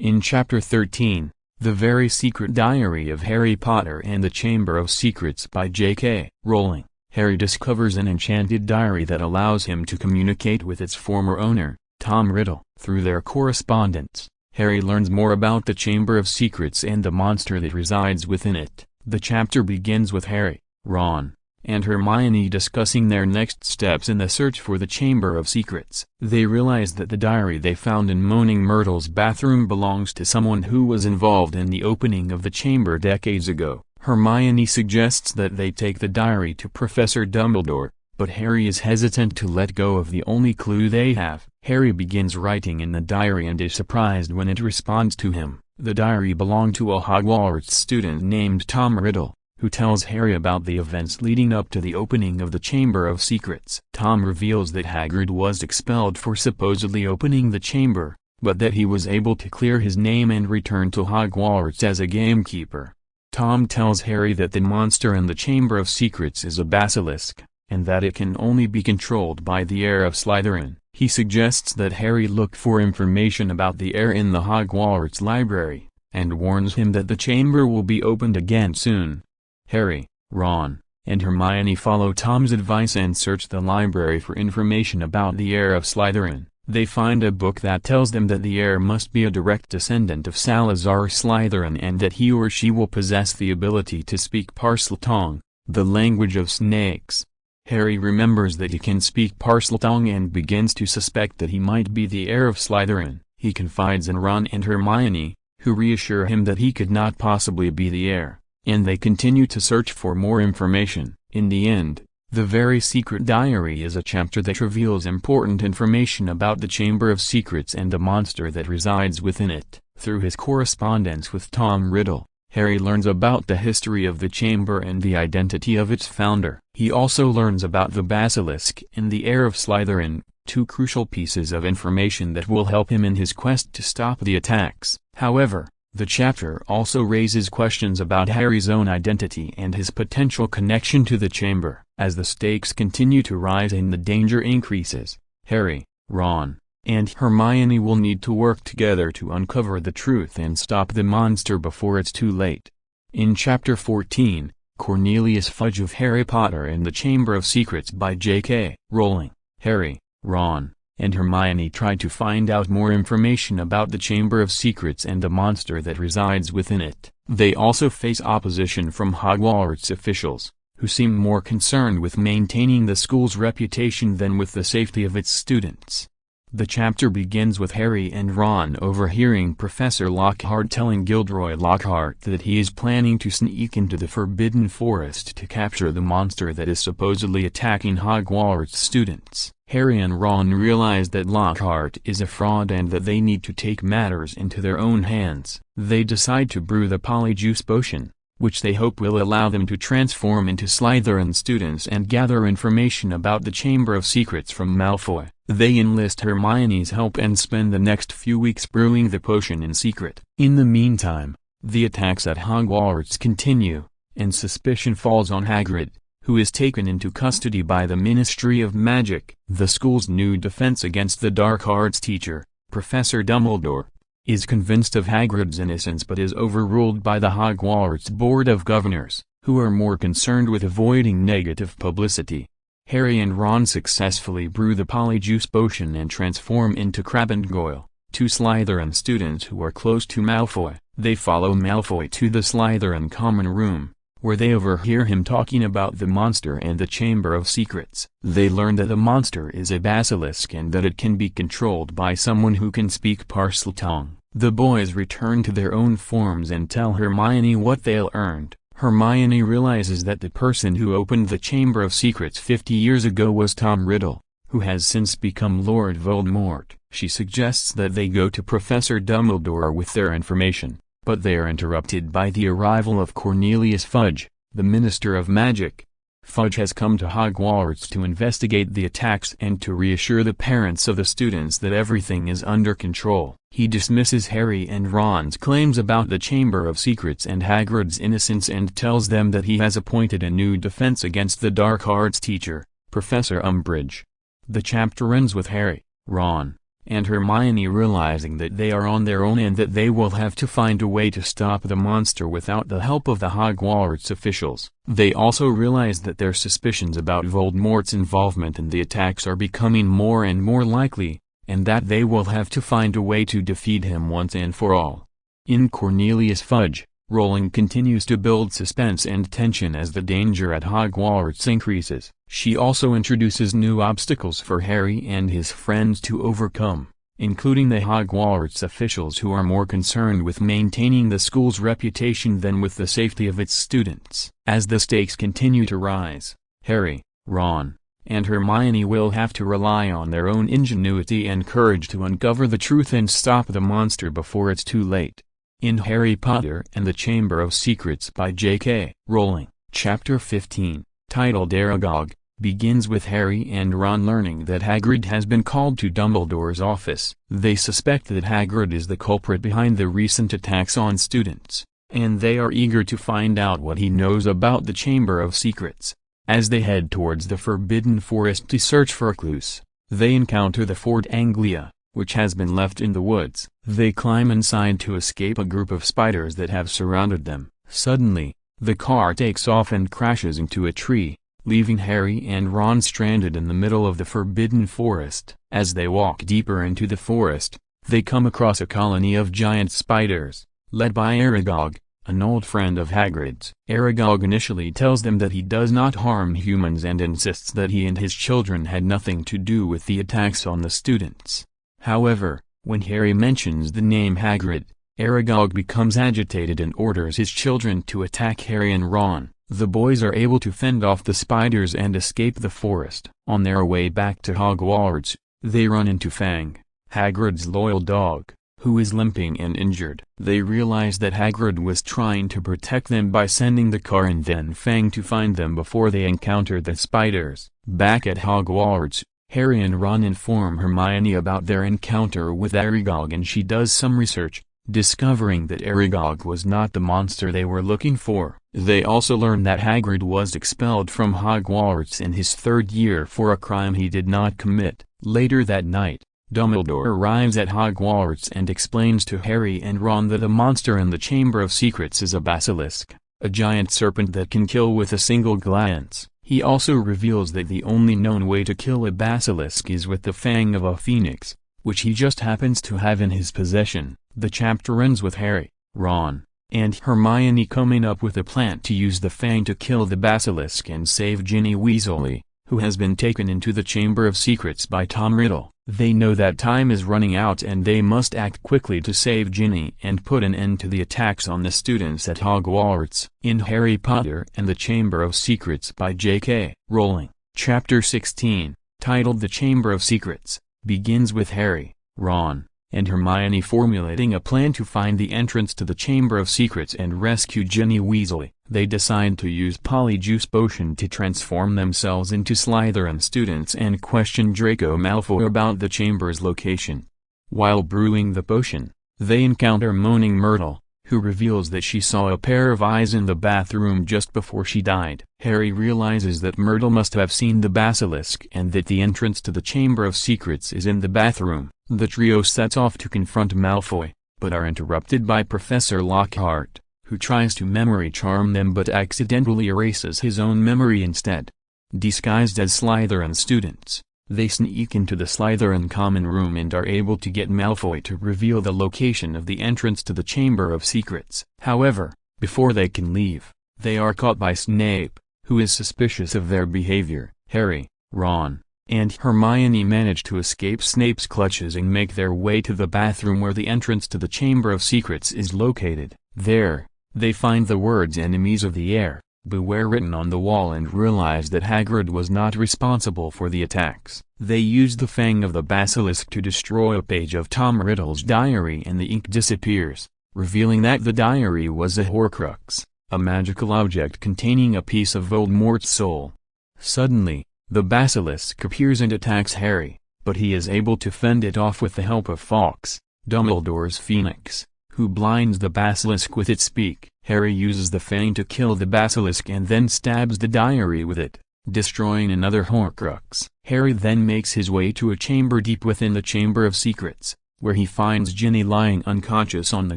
In Chapter 13, The Very Secret Diary of Harry Potter and the Chamber of Secrets by J.K. Rowling, Harry discovers an enchanted diary that allows him to communicate with its former owner, Tom Riddle. Through their correspondence, Harry learns more about the Chamber of Secrets and the monster that resides within it. The chapter begins with Harry, Ron, and Hermione discussing their next steps in the search for the Chamber of Secrets. They realize that the diary they found in Moaning Myrtle's bathroom belongs to someone who was involved in the opening of the chamber decades ago. Hermione suggests that they take the diary to Professor Dumbledore, but Harry is hesitant to let go of the only clue they have. Harry begins writing in the diary and is surprised when it responds to him. The diary belonged to a Hogwarts student named Tom Riddle, who tells Harry about the events leading up to the opening of the Chamber of Secrets. Tom reveals that Hagrid was expelled for supposedly opening the chamber, but that he was able to clear his name and return to Hogwarts as a gamekeeper. Tom tells Harry that the monster in the Chamber of Secrets is a basilisk, and that it can only be controlled by the heir of Slytherin. He suggests that Harry look for information about the heir in the Hogwarts library, and warns him that the chamber will be opened again soon. Harry, Ron, and Hermione follow Tom's advice and search the library for information about the heir of Slytherin. They find a book that tells them that the heir must be a direct descendant of Salazar Slytherin and that he or she will possess the ability to speak Parseltongue, the language of snakes. Harry remembers that he can speak Parseltongue and begins to suspect that he might be the heir of Slytherin. He confides in Ron and Hermione, who reassure him that he could not possibly be the heir, and they continue to search for more information. In the end, The Very Secret Diary is a chapter that reveals important information about the Chamber of Secrets and the monster that resides within it. Through his correspondence with Tom Riddle, Harry learns about the history of the chamber and the identity of its founder. He also learns about the basilisk and the heir of Slytherin, two crucial pieces of information that will help him in his quest to stop the attacks. However, the chapter also raises questions about Harry's own identity and his potential connection to the chamber. As the stakes continue to rise and the danger increases, Harry, Ron, and Hermione will need to work together to uncover the truth and stop the monster before it's too late. In Chapter 14, Cornelius Fudge of Harry Potter and the Chamber of Secrets by J.K. Rowling, Harry, Ron, and Hermione try to find out more information about the Chamber of Secrets and the monster that resides within it. They also face opposition from Hogwarts officials, who seem more concerned with maintaining the school's reputation than with the safety of its students. The chapter begins with Harry and Ron overhearing Professor Lockhart telling Gilderoy Lockhart that he is planning to sneak into the Forbidden Forest to capture the monster that is supposedly attacking Hogwarts students. Harry and Ron realize that Lockhart is a fraud and that they need to take matters into their own hands. They decide to brew the Polyjuice potion, which they hope will allow them to transform into Slytherin students and gather information about the Chamber of Secrets from Malfoy. They enlist Hermione's help and spend the next few weeks brewing the potion in secret. In the meantime, the attacks at Hogwarts continue, and suspicion falls on Hagrid, who is taken into custody by the Ministry of Magic. The school's new defense against the dark arts teacher, Professor Dumbledore, is convinced of Hagrid's innocence but is overruled by the Hogwarts Board of Governors, who are more concerned with avoiding negative publicity. Harry and Ron successfully brew the Polyjuice potion and transform into Crabbe and Goyle, two Slytherin students who are close to Malfoy. They follow Malfoy to the Slytherin common room, where they overhear him talking about the monster and the Chamber of Secrets. They learn that the monster is a basilisk and that it can be controlled by someone who can speak Parseltongue. The boys return to their own forms and tell Hermione what they'll earned. Hermione realizes that the person who opened the Chamber of Secrets 50 years ago was Tom Riddle, who has since become Lord Voldemort. She suggests that they go to Professor Dumbledore with their information, but they are interrupted by the arrival of Cornelius Fudge, the Minister of Magic. Fudge has come to Hogwarts to investigate the attacks and to reassure the parents of the students that everything is under control. He dismisses Harry and Ron's claims about the Chamber of Secrets and Hagrid's innocence and tells them that he has appointed a new defense against the dark arts teacher, Professor Umbridge. The chapter ends with Harry, Ron, and Hermione realizing that they are on their own and that they will have to find a way to stop the monster without the help of the Hogwarts officials. They also realize that their suspicions about Voldemort's involvement in the attacks are becoming more and more likely, and that they will have to find a way to defeat him once and for all. In Cornelius Fudge, Rowling continues to build suspense and tension as the danger at Hogwarts increases. She also introduces new obstacles for Harry and his friends to overcome, including the Hogwarts officials who are more concerned with maintaining the school's reputation than with the safety of its students. As the stakes continue to rise, Harry, Ron, and Hermione will have to rely on their own ingenuity and courage to uncover the truth and stop the monster before it's too late. In Harry Potter and the Chamber of Secrets by J.K. Rowling, Chapter 15, titled Aragog, begins with Harry and Ron learning that Hagrid has been called to Dumbledore's office. They suspect that Hagrid is the culprit behind the recent attacks on students, and they are eager to find out what he knows about the Chamber of Secrets. As they head towards the Forbidden Forest to search for clues, they encounter the Fort Anglia, which has been left in the woods. They climb inside to escape a group of spiders that have surrounded them. Suddenly, the car takes off and crashes into a tree, leaving Harry and Ron stranded in the middle of the Forbidden Forest. As they walk deeper into the forest, they come across a colony of giant spiders, led by Aragog, an old friend of Hagrid's. Aragog initially tells them that he does not harm humans and insists that he and his children had nothing to do with the attacks on the students. However, when Harry mentions the name Hagrid, Aragog becomes agitated and orders his children to attack Harry and Ron. The boys are able to fend off the spiders and escape the forest. On their way back to Hogwarts, they run into Fang, Hagrid's loyal dog, who is limping and injured. They realize that Hagrid was trying to protect them by sending the car and then Fang to find them before they encounter the spiders. Back at Hogwarts, Harry and Ron inform Hermione about their encounter with Aragog and she does some research, discovering that Aragog was not the monster they were looking for. They also learn that Hagrid was expelled from Hogwarts in his third year for a crime he did not commit. Later that night, Dumbledore arrives at Hogwarts and explains to Harry and Ron that the monster in the Chamber of Secrets is a basilisk, a giant serpent that can kill with a single glance. He also reveals that the only known way to kill a basilisk is with the fang of a phoenix, which he just happens to have in his possession. The chapter ends with Harry, Ron, and Hermione coming up with a plan to use the fang to kill the basilisk and save Ginny Weasley, who has been taken into the Chamber of Secrets by Tom Riddle. They know that time is running out and they must act quickly to save Ginny and put an end to the attacks on the students at Hogwarts. In Harry Potter and the Chamber of Secrets by J.K. Rowling, Chapter 16, titled The Chamber of Secrets, begins with Harry, Ron, and Hermione formulating a plan to find the entrance to the Chamber of Secrets and rescue Ginny Weasley. They decide to use Polyjuice Potion to transform themselves into Slytherin students and question Draco Malfoy about the chamber's location. While brewing the potion, they encounter Moaning Myrtle, who reveals that she saw a pair of eyes in the bathroom just before she died. Harry realizes that Myrtle must have seen the basilisk and that the entrance to the Chamber of Secrets is in the bathroom. The trio sets off to confront Malfoy, but are interrupted by Professor Lockhart, who tries to memory charm them but accidentally erases his own memory instead. Disguised as Slytherin students, they sneak into the Slytherin common room and are able to get Malfoy to reveal the location of the entrance to the Chamber of Secrets. However, before they can leave, they are caught by Snape, who is suspicious of their behavior. Harry, Ron, and Hermione manage to escape Snape's clutches and make their way to the bathroom where the entrance to the Chamber of Secrets is located. There, they find the words "Enemies of the Heir, Beware" written on the wall and realize that Hagrid was not responsible for the attacks. They use the fang of the basilisk to destroy a page of Tom Riddle's diary and the ink disappears, revealing that the diary was a Horcrux, a magical object containing a piece of Voldemort's soul. Suddenly, the basilisk appears and attacks Harry, but he is able to fend it off with the help of Fawkes, Dumbledore's phoenix, who blinds the basilisk with its beak. Harry uses the fang to kill the basilisk and then stabs the diary with it, destroying another Horcrux. Harry then makes his way to a chamber deep within the Chamber of Secrets, where he finds Ginny lying unconscious on the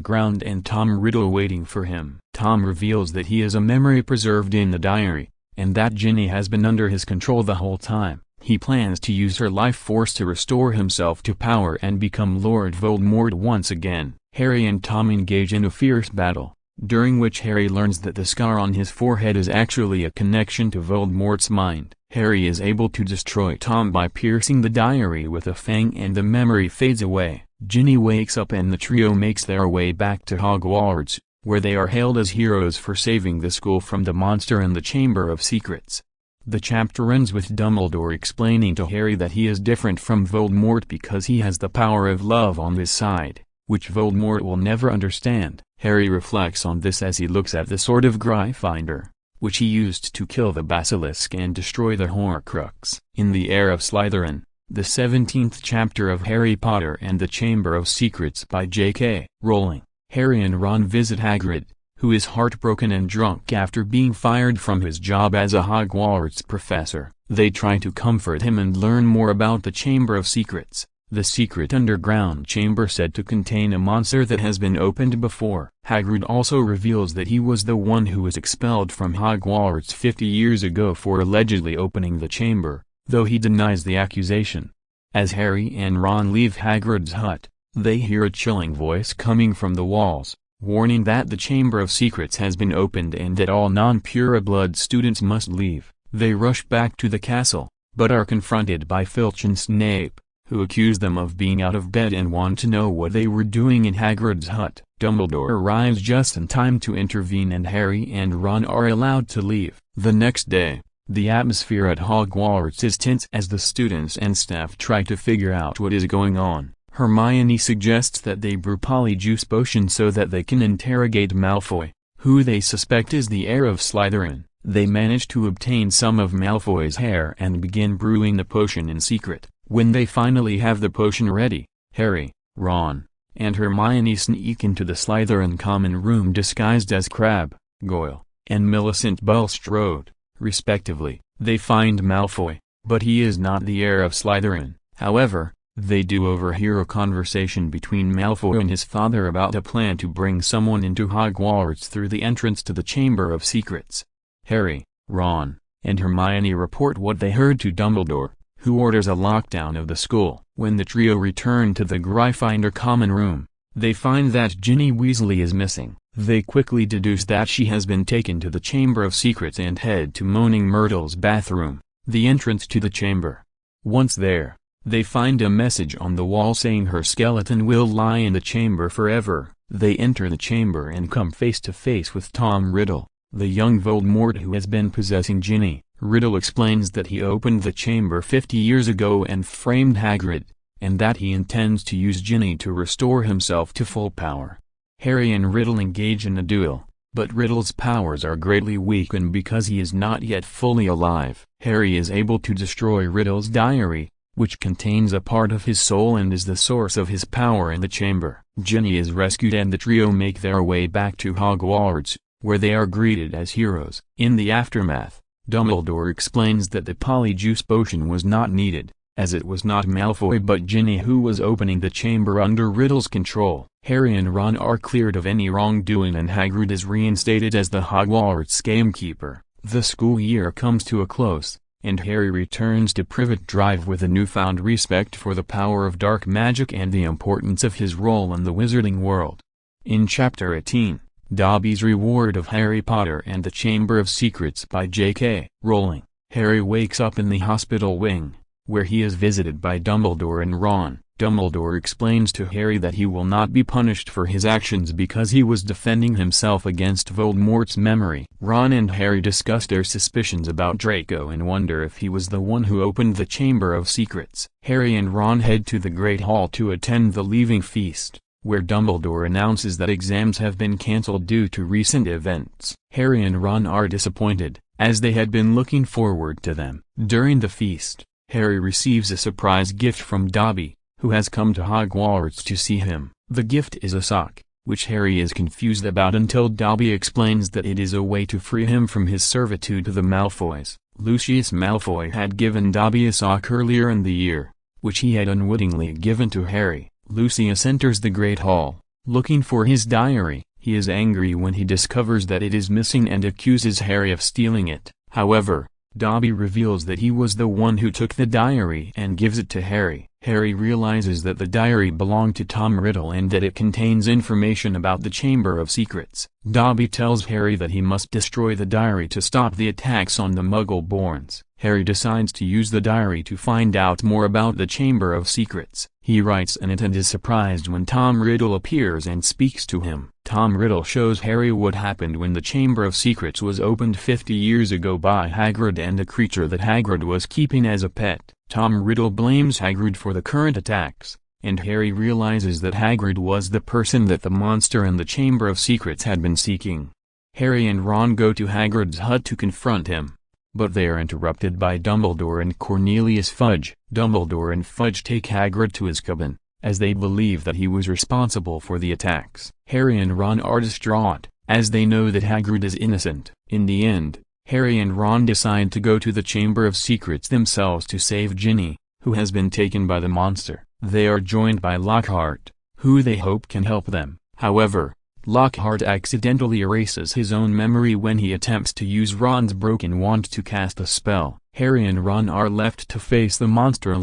ground and Tom Riddle waiting for him. Tom reveals that he is a memory preserved in the diary, and that Ginny has been under his control the whole time. He plans to use her life force to restore himself to power and become Lord Voldemort once again. Harry and Tom engage in a fierce battle, during which Harry learns that the scar on his forehead is actually a connection to Voldemort's mind. Harry is able to destroy Tom by piercing the diary with a fang and the memory fades away. Ginny wakes up and the trio makes their way back to Hogwarts, where they are hailed as heroes for saving the school from the monster in the Chamber of Secrets. The chapter ends with Dumbledore explaining to Harry that he is different from Voldemort because he has the power of love on his side, which Voldemort will never understand. Harry reflects on this as he looks at the Sword of Gryffindor, which he used to kill the basilisk and destroy the Horcrux. In The Heir of Slytherin, the 17th chapter of Harry Potter and the Chamber of Secrets by J.K. Rowling, Harry and Ron visit Hagrid, who is heartbroken and drunk after being fired from his job as a Hogwarts professor. They try to comfort him and learn more about the Chamber of Secrets, the secret underground chamber said to contain a monster that has been opened before. Hagrid also reveals that he was the one who was expelled from Hogwarts 50 years ago for allegedly opening the chamber, though he denies the accusation. As Harry and Ron leave Hagrid's hut, they hear a chilling voice coming from the walls, warning that the Chamber of Secrets has been opened and that all non-pureblood students must leave. They rush back to the castle, but are confronted by Filch and Snape, who accuse them of being out of bed and want to know what they were doing in Hagrid's hut. Dumbledore arrives just in time to intervene and Harry and Ron are allowed to leave. The next day, the atmosphere at Hogwarts is tense as the students and staff try to figure out what is going on. Hermione suggests that they brew polyjuice potion so that they can interrogate Malfoy, who they suspect is the heir of Slytherin. They manage to obtain some of Malfoy's hair and begin brewing the potion in secret. When they finally have the potion ready, Harry, Ron, and Hermione sneak into the Slytherin common room disguised as Crabbe, Goyle, and Millicent Bulstrode, respectively. They find Malfoy, but he is not the heir of Slytherin. However, they do overhear a conversation between Malfoy and his father about a plan to bring someone into Hogwarts through the entrance to the Chamber of Secrets. Harry, Ron, and Hermione report what they heard to Dumbledore, who orders a lockdown of the school. When the trio return to the Gryffindor common room, they find that Ginny Weasley is missing. They quickly deduce that she has been taken to the Chamber of Secrets and head to Moaning Myrtle's bathroom, the entrance to the chamber. Once there, they find a message on the wall saying her skeleton will lie in the chamber forever. They enter the chamber and come face to face with Tom Riddle, the young Voldemort who has been possessing Ginny. Riddle explains that he opened the chamber 50 years ago and framed Hagrid, and that he intends to use Ginny to restore himself to full power. Harry and Riddle engage in a duel, but Riddle's powers are greatly weakened because he is not yet fully alive. Harry is able to destroy Riddle's diary, which contains a part of his soul and is the source of his power in the chamber. Ginny is rescued and the trio make their way back to Hogwarts, where they are greeted as heroes. In the aftermath, Dumbledore explains that the polyjuice potion was not needed, as it was not Malfoy but Ginny who was opening the chamber under Riddle's control. Harry and Ron are cleared of any wrongdoing and Hagrid is reinstated as the Hogwarts gamekeeper. The school year comes to a close, and Harry returns to Privet Drive with a newfound respect for the power of dark magic and the importance of his role in the wizarding world. In Chapter 18, Dobby's Reward of Harry Potter and the Chamber of Secrets by J.K. Rowling, Harry wakes up in the hospital wing, where he is visited by Dumbledore and Ron. Dumbledore explains to Harry that he will not be punished for his actions because he was defending himself against Voldemort's memory. Ron and Harry discuss their suspicions about Draco and wonder if he was the one who opened the Chamber of Secrets. Harry and Ron head to the Great Hall to attend the Leaving Feast, where Dumbledore announces that exams have been cancelled due to recent events. Harry and Ron are disappointed, as they had been looking forward to them. During the feast, Harry receives a surprise gift from Dobby, who has come to Hogwarts to see him. The gift is a sock, which Harry is confused about until Dobby explains that it is a way to free him from his servitude to the Malfoys. Lucius Malfoy had given Dobby a sock earlier in the year, which he had unwittingly given to Harry. Lucius enters the Great Hall, looking for his diary. He is angry when he discovers that it is missing and accuses Harry of stealing it. However, Dobby reveals that he was the one who took the diary and gives it to Harry. Harry realizes that the diary belonged to Tom Riddle and that it contains information about the Chamber of Secrets. Dobby tells Harry that he must destroy the diary to stop the attacks on the Muggle-borns. Harry decides to use the diary to find out more about the Chamber of Secrets. He writes in it and is surprised when Tom Riddle appears and speaks to him. Tom Riddle shows Harry what happened when the Chamber of Secrets was opened 50 years ago by Hagrid and a creature that Hagrid was keeping as a pet. Tom Riddle blames Hagrid for the current attacks, and Harry realizes that Hagrid was the person that the monster in the Chamber of Secrets had been seeking. Harry and Ron go to Hagrid's hut to confront him, but they are interrupted by Dumbledore and Cornelius Fudge. Dumbledore and Fudge take Hagrid to his cabin, as they believe that he was responsible for the attacks. Harry and Ron are distraught, as they know that Hagrid is innocent. In the end, Harry and Ron decide to go to the Chamber of Secrets themselves to save Ginny, who has been taken by the monster. They are joined by Lockhart, who they hope can help them. However, Lockhart accidentally erases his own memory when he attempts to use Ron's broken wand to cast a spell. Harry and Ron are left to face the monster alone.